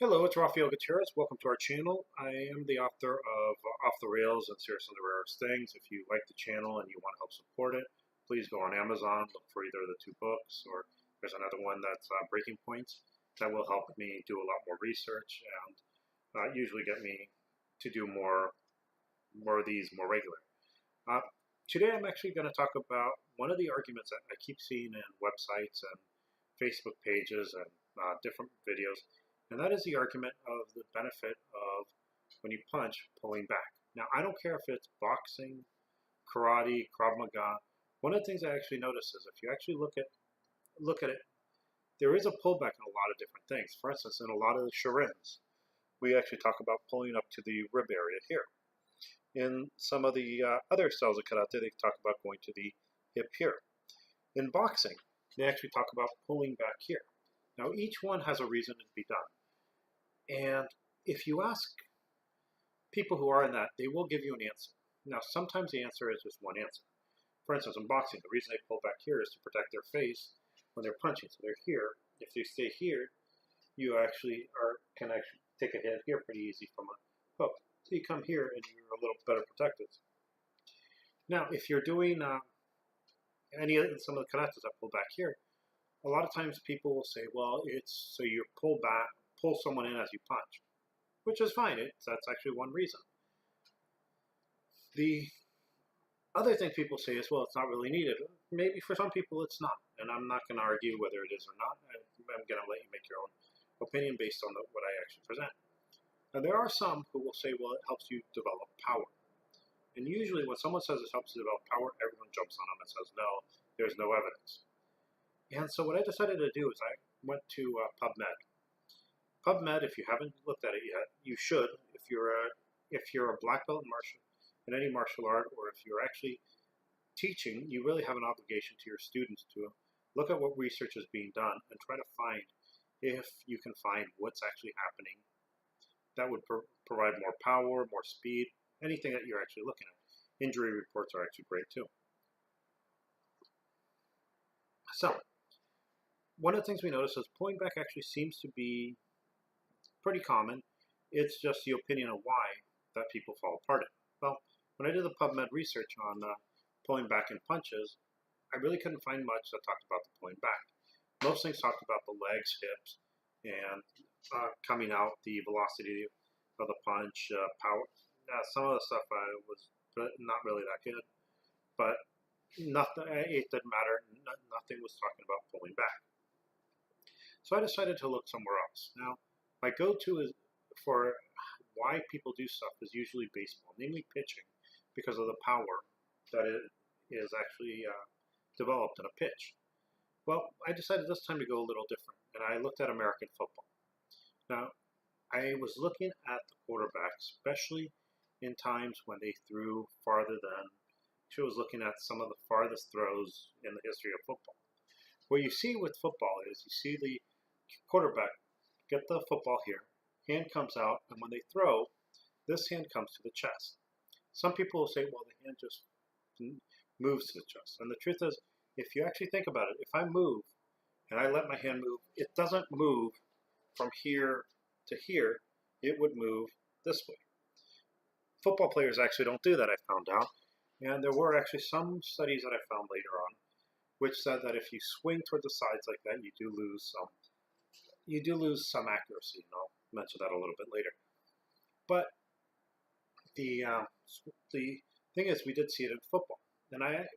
Hello, it's Rafael Gutierrez. Welcome to our channel. I am the author of Off the Rails and Seriously the Rarest Things. If you like the channel and you want to help support it, please go on Amazon, look for either of the two books, or there's another one that's Breaking Points. That will help me do a lot more research and usually get me to do more of these more regular. Today I'm actually going to talk about one of the arguments that I keep seeing in websites and Facebook pages and different videos. And that is the argument of the benefit of, when you punch, pulling back. Now, I don't care if it's boxing, karate, Krav Maga. One of the things I actually notice is if you actually look at it, there is a pullback in a lot of different things. For instance, in a lot of the Shurins, we actually talk about pulling up to the rib area here. In some of the other styles of karate, they talk about going to the hip here. In boxing, they actually talk about pulling back here. Now, each one has a reason to be done. And if you ask people who are in that, they will give you an answer. Now, sometimes the answer is just one answer. For instance, in boxing, the reason they pull back here is to protect their face when they're punching. So they're here. If they stay here, you actually can take a hit here pretty easy from a hook. So you come here and you're a little better protected. Now, if you're doing some of the karatas that pull back here, a lot of times people will say, well, it's so you pull someone in as you punch, which is fine. That's actually one reason. The other thing people say is, well, it's not really needed. Maybe for some people it's not, and I'm not going to argue whether it is or not. I'm going to let you make your own opinion based on what I actually present. And there are some who will say, well, it helps you develop power. And usually when someone says it helps you develop power, everyone jumps on them and says, no, there's no evidence. And so what I decided to do is I went to PubMed. PubMed, if you haven't looked at it yet, you should. If you're a black belt in any martial art, or if you're actually teaching, you really have an obligation to your students to look at what research is being done and try to find, if you can find, what's actually happening that would provide more power, more speed, anything that you're actually looking at. Injury reports are actually great too. So, one of the things we notice is pulling back actually seems to be pretty common. It's just the opinion of why that people fall apart in. Well, when I did the PubMed research on pulling back in punches, I really couldn't find much that talked about the pulling back. Most things talked about the legs, hips, and coming out, the velocity of the punch, power. Some of the stuff was not really that good, but nothing. It didn't matter. Nothing was talking about pulling back. So I decided to look somewhere else. Now, my go-to is for why people do stuff is usually baseball, namely pitching, because of the power that it is actually developed in a pitch. Well, I decided this time to go a little different, and I looked at American football. Now, I was looking at the quarterbacks, especially in times when they threw farther than. She was looking at some of the farthest throws in the history of football. What you see with football is you see the quarterback get the football here, hand comes out, and when they throw, this hand comes to the chest. Some people will say, well, the hand just moves to the chest. And the truth is, if you actually think about it, if I move and I let my hand move, it doesn't move from here to here. It would move this way. Football players actually don't do that, I found out. And there were actually some studies that I found later on which said that if you swing toward the sides like that, you do lose some accuracy, and I'll mention that a little bit later. But the thing is, we did see it in football, and I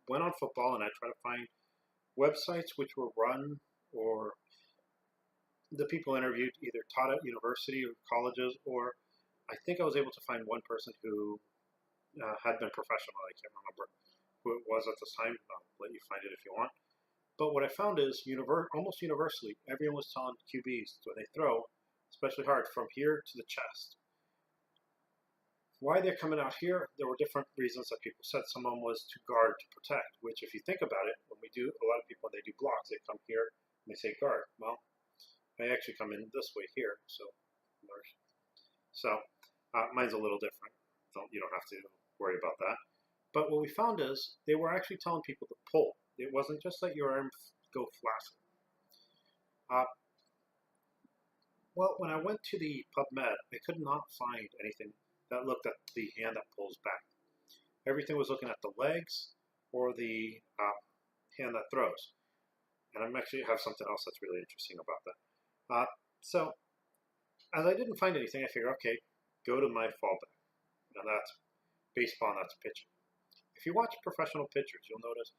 went on football and I tried to find websites which were run or the people interviewed either taught at university or colleges, or I think I was able to find one person who had been professional. I can't remember who it was at the time. I'll let you find it if you want. But what I found is almost universally, everyone was telling QBs when they throw, especially hard, from here to the chest. Why they're coming out here, there were different reasons that people said. Some of them was to guard, to protect, which if you think about it, when we do, a lot of people, when they do blocks, they come here and they say guard. Well, I actually come in this way here, so mine's a little different. You don't have to worry about that. But what we found is they were actually telling people to pull. It wasn't just let your arm go flaccid. Well, when I went to the PubMed, I could not find anything that looked at the hand that pulls back. Everything was looking at the legs or the hand that throws. And I'm actually have something else that's really interesting about that. So, as I didn't find anything, I figured, okay, go to my fallback. And that's baseball and that's pitching. If you watch professional pitchers, you'll notice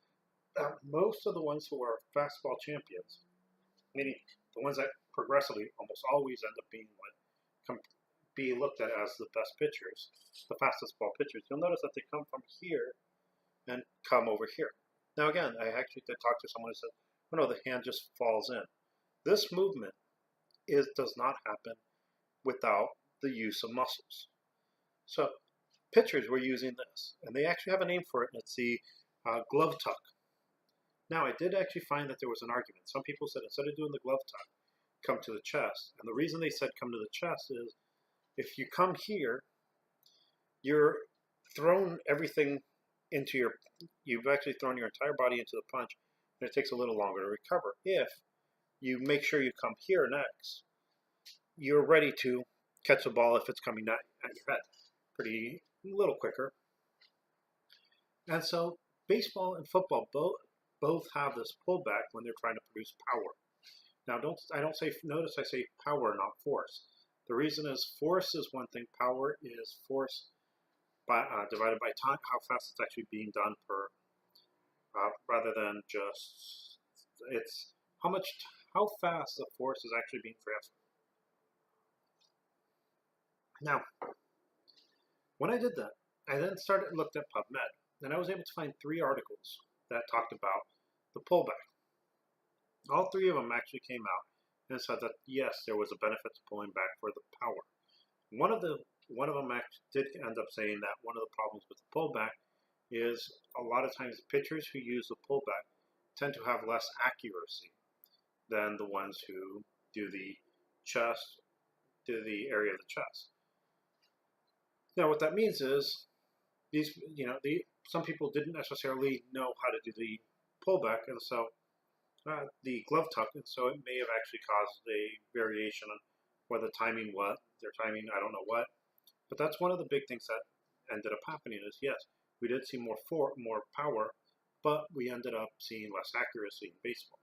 that most of the ones who are fastball champions, meaning the ones that progressively almost always end up being be looked at as the best pitchers, the fastest ball pitchers, you'll notice that they come from here and come over here. Now again, I actually did talk to someone who said, oh no, the hand just falls in. This movement does not happen without the use of muscles. So pitchers were using this, and they actually have a name for it, and it's the glove tuck. Now, I did actually find that there was an argument. Some people said instead of doing the glove tuck, come to the chest. And the reason they said come to the chest is if you come here, you're thrown everything into you've actually thrown your entire body into the punch, and it takes a little longer to recover. If you make sure you come here next, you're ready to catch the ball if it's coming at your head pretty little quicker. And so baseball and football both have this pullback when they're trying to produce power. Now, notice I say power, not force. The reason is force is one thing. Power is force divided by time, how fast it's actually being done per, rather than just, it's how fast the force is actually being transferred. Now, when I did that, I then looked at PubMed, and I was able to find 3 articles that talked about the pullback. All 3 of them actually came out and said that yes, there was a benefit to pulling back for the power. One of them did end up saying that one of the problems with the pullback is a lot of times pitchers who use the pullback tend to have less accuracy than the ones who do the area of the chest. Now, what that means is some people didn't necessarily know how to do the pullback, and so the glove tuck, and so it may have actually caused a variation on whether their timing, I don't know what. But that's one of the big things that ended up happening is, yes, we did see more power, but we ended up seeing less accuracy in baseball.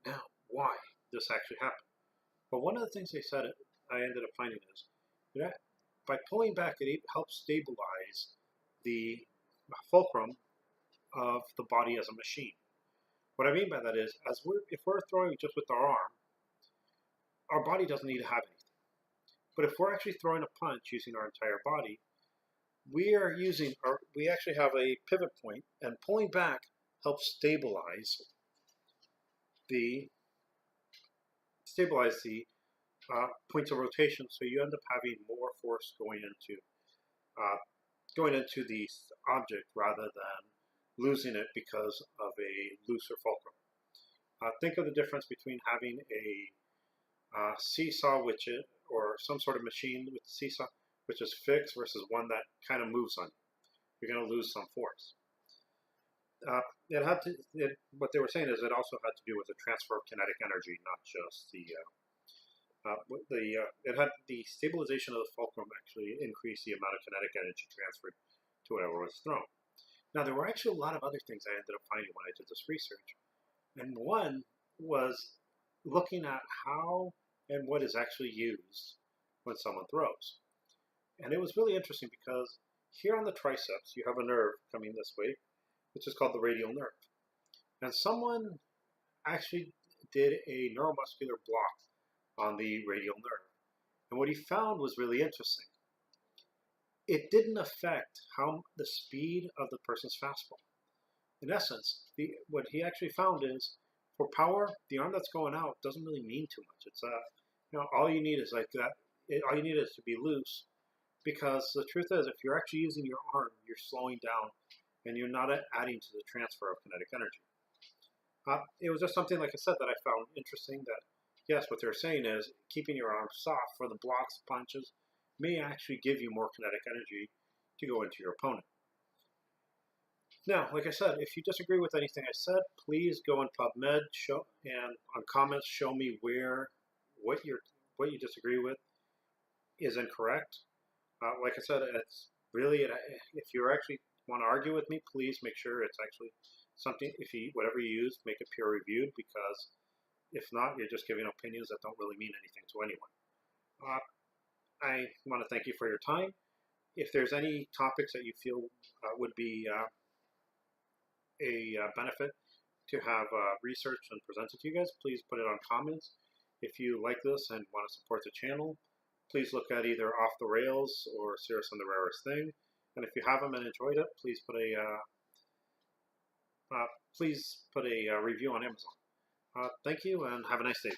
Now, why this actually happened? Well, one of the things they said I ended up finding is that by pulling back, it helps stabilize the fulcrum of the body as a machine. What I mean by that is, if we're throwing just with our body doesn't need to have anything. But if we're actually throwing a punch using our entire body, we actually have a pivot point, and pulling back helps stabilize the points of rotation, so you end up having more force going into the object rather than losing it because of a looser fulcrum. Think of the difference between having a seesaw or some sort of machine with seesaw which is fixed versus one that kind of moves on you. You're going to lose some force. What they were saying is it also had to do with the transfer of kinetic energy, not just it had the stabilization of the fulcrum actually increased the amount of kinetic energy transferred to whatever was thrown. Now, there were actually a lot of other things I ended up finding when I did this research. And one was looking at how and what is actually used when someone throws. And it was really interesting because here on the triceps, you have a nerve coming this way, which is called the radial nerve. And someone actually did a neuromuscular block on the radial nerve. And what he found was really interesting. It didn't affect the speed of the person's fastball. In essence, what he actually found is for power, the arm that's going out doesn't really mean too much. It's all you need is like that. All you need is to be loose, because the truth is, if you're actually using your arm, you're slowing down, and you're not adding to the transfer of kinetic energy. It was just something, like I said, that I found interesting. That yes, what they're saying is keeping your arm soft for the blocks, punches, may actually give you more kinetic energy to go into your opponent. Now, like I said, if you disagree with anything I said, please go on PubMed and on comments show me where what you disagree with is incorrect. Like I said, it's really if you actually want to argue with me, please make sure it's actually something. If you whatever you use, make it peer reviewed, because if not, you're just giving opinions that don't really mean anything to anyone. I want to thank you for your time. If there's any topics that you feel would be a benefit to have researched and presented to you guys, please put it on comments. If you like this and want to support the channel, please look at either Off the Rails or Cirrus and the Rarest Thing. And if you haven't and enjoyed it, please put a review on Amazon. Thank you and have a nice day.